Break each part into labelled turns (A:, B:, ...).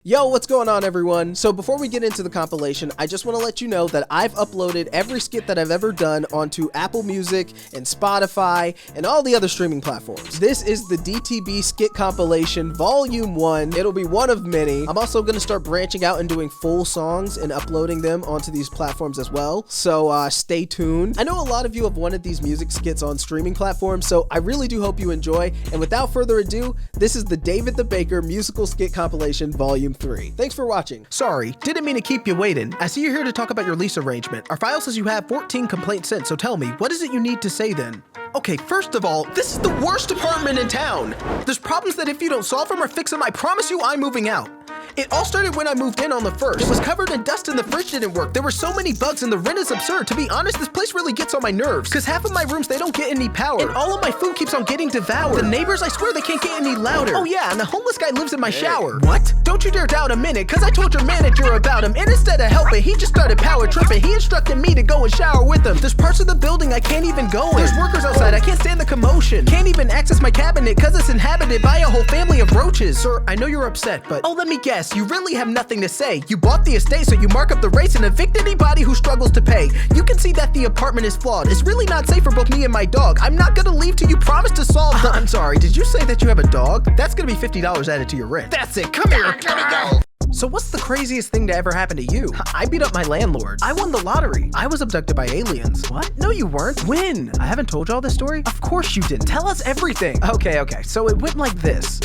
A: Yo, what's going on everyone? So before we get into the compilation, I just want to let you know that I've uploaded every skit that I've ever done onto Apple Music and Spotify and all the other streaming platforms. This is the DTB Skit Compilation Volume 1. It'll be one of many. I'm also going to start branching out and doing full songs and uploading them onto these platforms as well. So stay tuned. I know a lot of you have wanted these music skits on streaming platforms, so I really do hope you enjoy. And without further ado, this is the David the Baker Musical Skit Compilation Volume 3. Thanks for watching.
B: Sorry, didn't mean to keep you waiting. I see you're here to talk about your lease arrangement. Our file says you have 14 complaints sent, so tell me, what is it you need to say then? Okay, first of all, this is the worst apartment in town. There's problems that if you don't solve them or fix them, I promise you I'm moving out. It all started when I moved in on the 1st. It was covered in dust and the fridge didn't work. There were so many bugs and the rent is absurd. To be honest, this place really gets on my nerves. Cause half of my rooms, they don't get any power. And all of my food keeps on getting devoured. The neighbors, I swear they can't get any louder. Oh yeah, and the homeless guy lives in my shower. What? Don't you dare doubt a minute, cause I told your manager about him. And instead of helping, he just started power tripping. He instructed me to go and shower with him. There's parts of the building I can't even go in. There's workers outside, I can't stand the commotion. Can't even access my cabinet cause it's inhabited by a whole family of roaches. Sir, I know you're upset, but oh, let me guess, you really have nothing to say. You bought the estate, so you mark up the rates and evict anybody who struggles to pay. You can see that the apartment is flawed. It's really not safe for both me and my dog. I'm not gonna leave till you promise to solve the— I'm sorry, did you say that you have a dog? That's gonna be $50 added to your rent. That's it, come here, let me go. So what's the craziest thing to ever happen to you? I beat up my landlord. I won the lottery. I was abducted by aliens. What? No, you weren't. When? I haven't told you all this story? Of course you didn't. Tell us everything. Okay, so it went like this.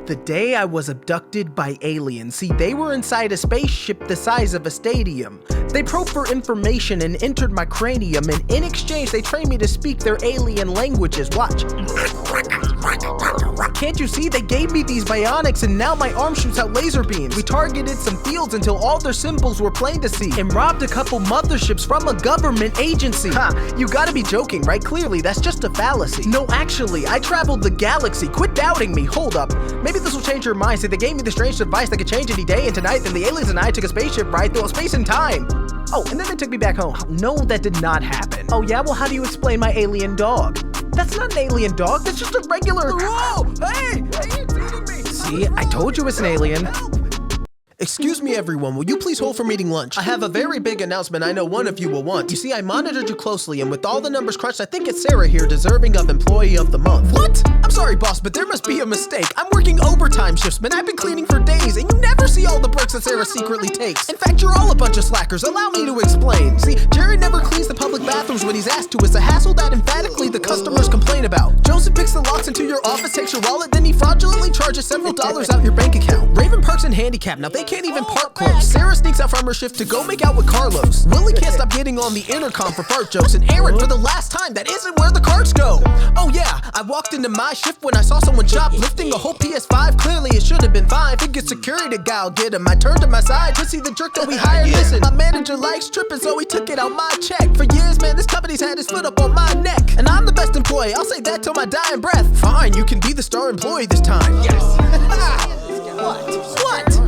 B: The day I was abducted by aliens, see, they were inside a spaceship the size of a stadium. They probed for information and entered my cranium, and in exchange, they trained me to speak their alien languages. Watch. Can't you see? They gave me these bionics, and now my arm shoots out laser beams. We targeted some fields until all their symbols were plain to see, and robbed a couple motherships from a government agency. You gotta be joking, right? Clearly, that's just a fallacy. No, actually, I traveled the galaxy. Quit doubting me. Hold up. Maybe this will change your mind. See, they gave me the strange device that could change any day, and tonight, then the aliens and I took a spaceship ride through space and time. Oh, and then they took me back home. No, that did not happen. Oh yeah? Well, how do you explain my alien dog? That's not an alien dog, that's just a regular— Whoa! Hey! You feeding me? See, I told you it's an alien. Excuse me everyone, will you please hold for meeting lunch? I have a very big announcement I know one of you will want. You see, I monitored you closely, and with all the numbers crunched, I think it's Sarah here deserving of Employee of the Month. What? I'm sorry boss, but there must be a mistake. I'm working overtime shifts, man. I've been cleaning for days, and you never see all the breaks that Sarah secretly takes. In fact, you're all a bunch of slackers. Allow me to explain. See, Jerry never cleans the public bathrooms when he's asked to. It's a hassle that emphatically the customers complain about. Joseph picks the locks into your office, takes your wallet, then he fraudulently charges several dollars out your bank account. Raven parks in handicap. Now they can't even park close. Sarah sneaks out from her shift to go make out with Carlos. Willie can't stop getting on the intercom for fart jokes. And Aaron, for the last time, that isn't where the carts go. Oh yeah, I walked into my shift when I saw someone shoplifting a whole PS5. Clearly it should have been fine. Figured security guy will get him. I turned to my side to see the jerk that we hired. Listen, my manager likes tripping, so he took it out my check. For years, man, this company's had his foot up on my neck. And I'm the best employee, I'll say that till my dying breath. Fine, you can be the star employee this time. Yes. What?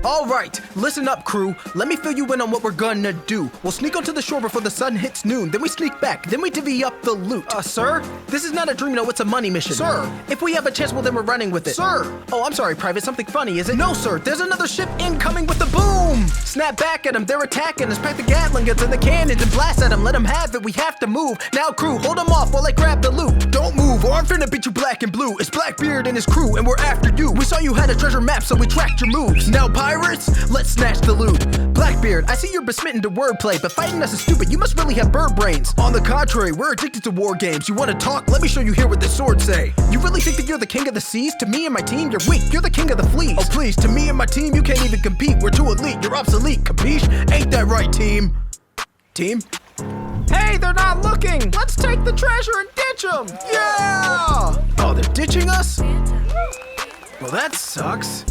B: Alright, listen up crew, let me fill you in on what we're gonna do. We'll sneak onto the shore before the sun hits noon, then we sneak back, then we divvy up the loot. Sir? This is not a dream, no, it's a money mission. Sir! If we have a chance, well then we're running with it. Sir! Oh, I'm sorry, Private, something funny, is it? No, sir, there's another ship incoming with a boom! Snap back at them, they're attacking us, pack the Gatling guns and the cannons and blast at them, let them have it, we have to move. Now crew, hold them off while I grab the loot. Don't move, or I'm finna beat you black and blue. It's Blackbeard and his crew, and we're after you. We saw you had a treasure map, so we tracked your moves. Now pirates, let's snatch the loot. Blackbeard, I see you're besmitten to wordplay, but fighting us is stupid, you must really have bird brains. On the contrary, we're addicted to war games. You wanna talk? Let me show you here what the swords say. You really think that you're the king of the seas? To me and my team, you're weak, you're the king of the fleas. Oh please, to me and my team, you can't even compete. We're too elite, you're obsolete, capiche? Ain't that right, team? Team? Hey, they're not looking! Let's take the treasure and ditch them! Yeah! Oh, they're ditching us? Well, that sucks.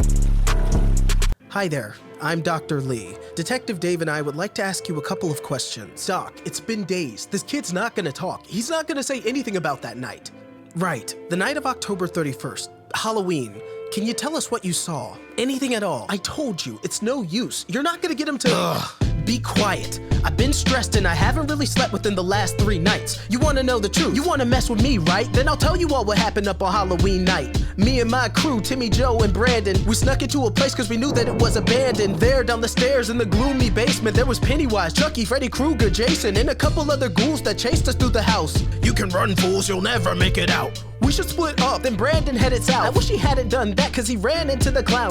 B: Hi there, I'm Dr. Lee. Detective Dave and I would like to ask you a couple of questions. Doc, it's been days. This kid's not gonna talk. He's not gonna say anything about that night. Right, the night of October 31st, Halloween. Can you tell us what you saw? Anything at all? I told you, it's no use. You're not gonna get him to— Be quiet. I've been stressed and I haven't really slept within the last 3 nights. You wanna know the truth? You wanna mess with me, right? Then I'll tell you all what happened up on Halloween night. Me and my crew, Timmy, Joe, and Brandon, we snuck into a place cause we knew that it was abandoned. There down the stairs in the gloomy basement, there was Pennywise, Chucky, Freddy Krueger, Jason, and a couple other ghouls that chased us through the house. You can run, fools, you'll never make it out. We should split up. Then Brandon headed south. I wish he hadn't done that cause he ran into the clown.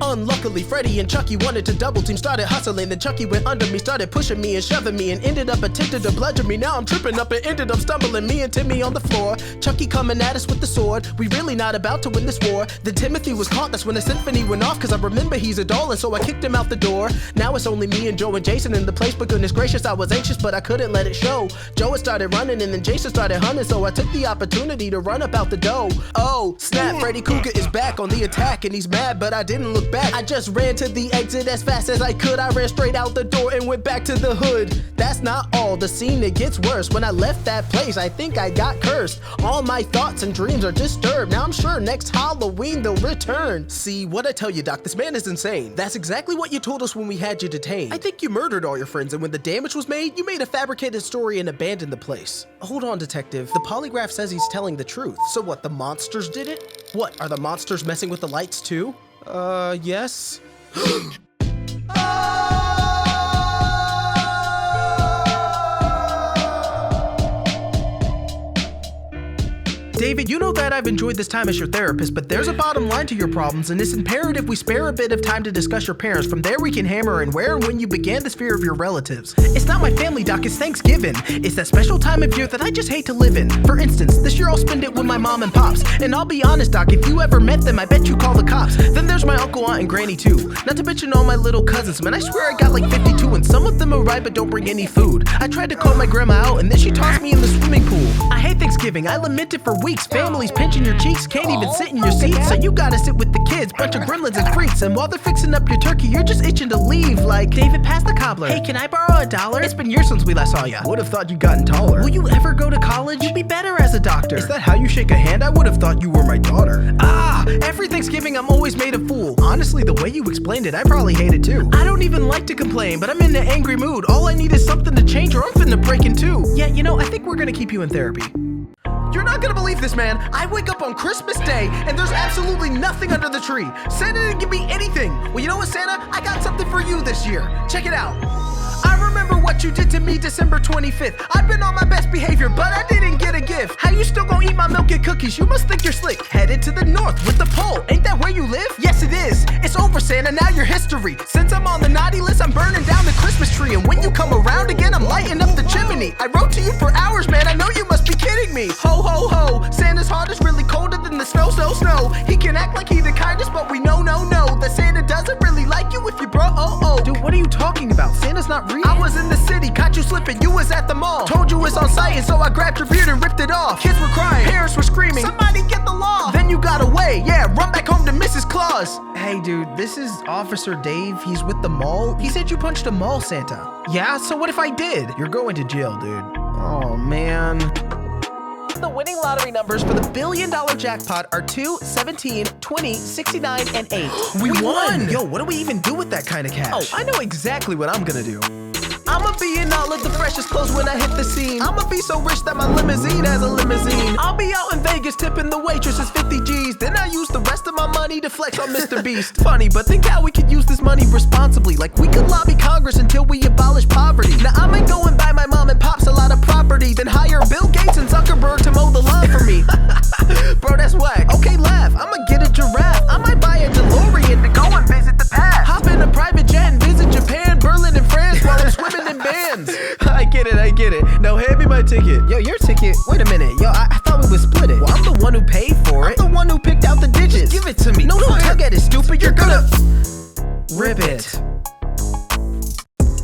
B: Unluckily, Freddy and Chucky wanted to double team, started hustling, then Chucky went under me, started pushing me and shoving me, and ended up attempting to bludgeon me. Now I'm tripping up and ended up stumbling, me and Timmy on the floor. Chucky coming at us with the sword, we really not about to win this war. Then Timothy was caught, that's when the symphony went off, cause I remember he's a doll, and so I kicked him out the door. Now it's only me and Joe and Jason in the place, but goodness gracious, I was anxious, but I couldn't let it show. Joe had started running, and then Jason started hunting, so I took the opportunity to run up out the dough. Oh, snap, Freddy Krueger is back on the attack, and he's mad, but I didn't look back. I just ran to the exit as fast as I could. I ran straight out the door and went back to the hood. That's not all, the scene, it gets worse. When I left that place, I think I got cursed. All my thoughts and dreams are disturbed. Now I'm sure next Halloween they'll return. See, what I tell you, Doc, this man is insane. That's exactly what you told us when we had you detained. I think you murdered all your friends, and when the damage was made, you made a fabricated story and abandoned the place. Hold on, detective. The polygraph says he's telling the truth. So what, the monsters did it? What, are the monsters messing with the lights too? Yes. David, you know that I've enjoyed this time as your therapist, but there's a bottom line to your problems, and it's imperative we spare a bit of time to discuss your parents. From there we can hammer in where and when you began this fear of your relatives. It's not my family, Doc, it's Thanksgiving. It's that special time of year that I just hate to live in. For instance, this year I'll spend it with my mom and pops. And I'll be honest, Doc, if you ever met them, I bet you call the cops. Then there's my uncle, aunt, and granny too. Not to mention all my little cousins, man, I swear I got like 52, and some of them are right but don't bring any food. I tried to call my grandma out, and then she tossed me in the swimming pool. I hate Thanksgiving, I lament it for weeks. Families pinching your cheeks, can't even sit in your seat, so you gotta sit with the kids, bunch of gremlins and freaks. And while they're fixing up your turkey, you're just itching to leave, like, David, pass the cobbler. Hey, can I borrow $1? It's been years since we last saw ya. Would have thought you'd gotten taller. Will you ever go to college? You'd be better as a doctor. Is that how you shake a hand? I would have thought you were my daughter. Every Thanksgiving I'm always made a fool. Honestly, the way you explained it, I probably hate it too. I don't even like to complain, but I'm in an angry mood. All I need is something to change or I'm finna break in two. Yeah, you know, I think we're gonna keep you in therapy. You're not gonna believe this, man. I wake up on Christmas Day and there's absolutely nothing under the tree. Santa didn't give me anything. Well, you know what, Santa? I got something for you this year. Check it out. I remember what you did to me December 25th. I've been on my best behavior, but I didn't get a gift. How you still gonna eat my milk and cookies? You must think you're slick. Headed to the north with the pole. Ain't that where you live? Yes, it is. It's over, Santa. Now you're history. Since I'm on the naughty list, I'm burning down the Christmas tree. And when you come around again, I'm lighting up the chimney. I wrote to you for hours, man. I know you must be kidding me. Ho, ho, ho. Santa's heart is really colder than the snow, snow, snow. He can act like he's the kindest, but we know, no, no, that Santa doesn't really like you if you bro, oh. Dude, what are you talking about? Santa's not real. I was in the city, caught you slipping, you was at the mall. Told you it's on site, and so I grabbed your beard and ripped it off. Kids were crying, parents were screaming, somebody get the law. Then you got away, yeah, run back home to Mrs. Claus. Hey dude, this is Officer Dave, he's with the mall. He said you punched a mall Santa. Yeah, so what if I did? You're going to jail, dude. Oh man. The winning lottery numbers for the $1 billion jackpot are 2, 17, 20, 69, and 8. We won! Yo, what do we even do with that kind of cash? Oh, I know exactly what I'm gonna do. I'ma be in all of the freshest clothes when I hit the scene. I'ma be so rich that my limousine has a limousine. I'll be out in Vegas tipping the waitresses 50 G's. Then I use the rest of my money to flex on Mr. Beast. Funny, but think how we could use this money responsibly. Like we could lobby Congress until we abolish poverty. Now I might go and buy my mom and pops a lot of property, then hire Bill Gates and Zuckerberg to mow the lawn for me. Bro, that's whack. Okay, laugh. I'ma get a giraffe. I might buy a DeLorean to go and visit the past. Hop in a private jet and visit Japan, Berlin, and France while I'm swimming in bands. I get it. Now hand me my ticket. Yo, your ticket? Wait a minute. Yo, I thought we would split it. Well, I'm the one who paid for it. I'm the one who picked out the digits. Just give it to me. No, tug at it, stupid. You're gonna rip it.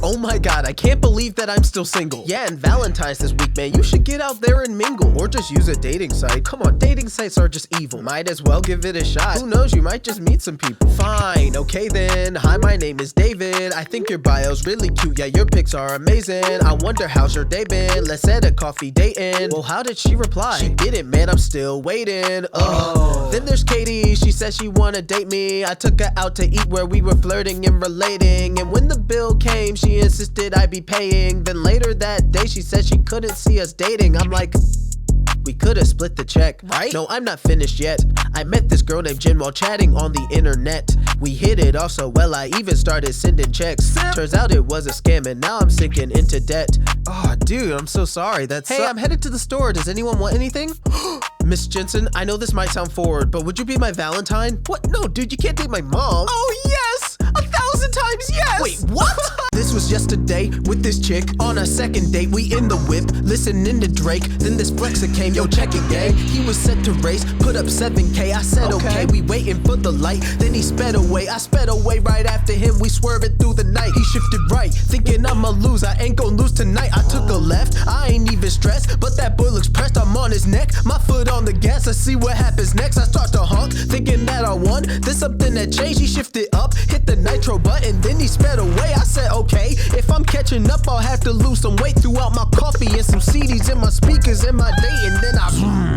B: Oh my god, I can't believe that I'm still single. Yeah, and Valentine's this week, man. You should get out there and mingle. Or just use a dating site. Come on, dating sites are just evil. Might as well give it a shot. Who knows, you might just meet some people. Fine, okay then. Hi, my name is David. I think your bio's really cute. Yeah, your pics are amazing. I wonder how's your day been? Let's set a coffee date in. Well, how did she reply? She didn't, man, I'm still waiting. Then there's Katie. She said she wanna date me. I took her out to eat where we were flirting and relating. And when the bill came, she insisted I be paying. Then later that day she said she couldn't see us dating. I'm like, we could've split the check, right? No, I'm not finished yet. I met this girl named Jen while chatting on the internet. We hit it off so well, I even started sending checks. Turns out it was a scam, and now I'm sinking into debt. Oh, dude, I'm so sorry. Hey, I'm headed to the store. Does anyone want anything? Miss Jensen, I know this might sound forward, but would you be my Valentine? What? No, dude, you can't date my mom.
A: Oh, yes! 1,000 times yes!
B: Wait, what? This was just a day with this chick. On our second date, we in the whip, listening to Drake. Then this flexer came, yo, check it, gang. He was set to race, put up 7K. I said, okay, we waiting for the light. Then he sped away, I sped away right after him. We swerving through the night. He shifted right, thinking I'ma lose. I ain't gon' lose tonight. I took a left, I ain't even stressed, but that boy looks pressed. I'm on his neck, my foot on the gas. I see what happens next. I start to honk, thinking that I won. Then something that changed. He shifted up, hit the nitro button, then he sped away. I said, okay, if I'm catching up, I'll have to lose some weight. Throughout my coffee and some CDs in my speakers in my day, and then I won!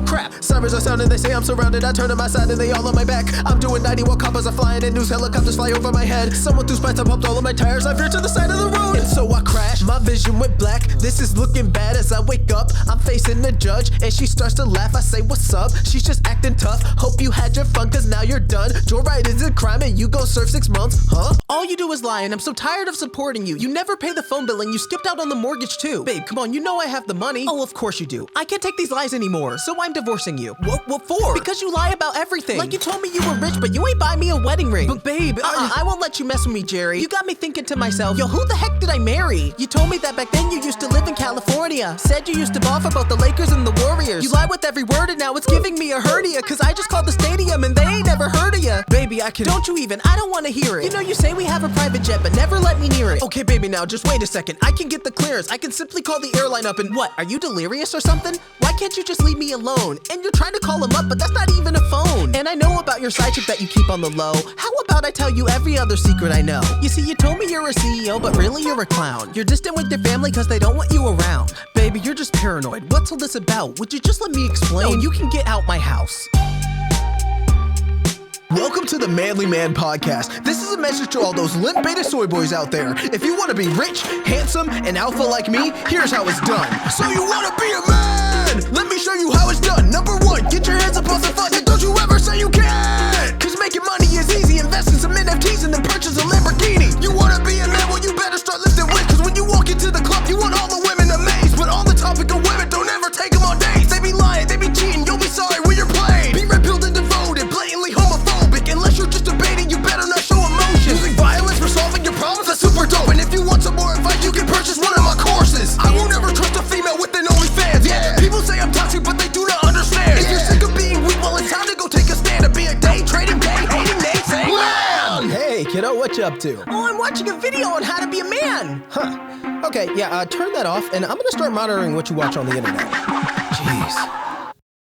B: Crap, sirens are sounding, they say I'm surrounded. I turn to my side and they all on my back. I'm doing 90 while coppers are flying and news helicopters fly over my head. Someone threw spikes, I popped all of my tires. I veered to the side of the road, and so I crashed. My vision went black, this is looking bad. As I wake up, I'm facing the judge, and she starts to laugh. I say, what's up? She's just acting tough. Hope you had your fun, cause now you're done. Joyride is a crime and you gon' serve 6 months, huh? All you do is lie, and I'm so tired of supporting you. You never pay the phone bill and you skipped out on the mortgage too. Babe, come on, you know I have the money. Oh, of course you do. I can't take these lies anymore, so I'm divorcing you. What for? Because you lie about everything. Like you told me you were rich, but you ain't buy me a wedding ring. But babe, I won't let you mess with me, Jerry. You got me thinking to myself, yo, who the heck did I marry? You told me that back then you used to live in California. Said you used to ball for both the Lakers and the Warriors. You lie with every word and now it's giving me a hernia, cause I just called the stadium and they ain't never heard of ya. Baby, don't you even, I don't wanna hear it. You know you say we have a private jet, but never let me near it. Okay, baby, now just wait a second. I can get the clearance. I can simply call the airline up and what? Are you delirious or something? Why can't you just leave me alone? And you're trying to call him up, but that's not even a phone. And I know about your side chick that you keep on the low. How about I tell you every other secret I know? You see, you told me you're a CEO, but really you're a clown. You're distant with your family cause they don't want you around. Baby, you're just paranoid. What's all this about? Would you just let me explain? No, you can get out my house. Welcome to the Manly Man Podcast. This is a message to all those limp beta soy boys out there. If you want to be rich, handsome, and alpha like me, here's how it's done. So you want to be a man? Let me show you how it's done. Number 1, get your hands up on some funds, and don't you ever say you can't. Cause making money is easy. Invest in some NFTs and then purchase a Lamborghini. You want to be a man? Well, you better start lifting weights. Cause when you walk into the club, you want all the women amazed. But on the topic of women, don't ever take them on dates. They be lying, they be cheating, you'll be sorry when you're played. Be red-pilled and devoted, blatantly homophobic. Unless you're just debating, you better not show emotion. Using violence for solving your problems, that's super dope. And if you want some more advice, you can purchase one of my courses. I won't ever trust a female with an OnlyFans. Yeah, people say I'm toxic, but they do not understand. If you're sick of being weak, well, it's time to go take a stand and be a day trading, day hating, day saying man.
A: Hey, kiddo, what you up to?
B: Oh, I'm watching a video on how to be a man.
A: Huh. Okay, yeah, turn that off, and I'm gonna start monitoring what you watch on the internet. Jeez.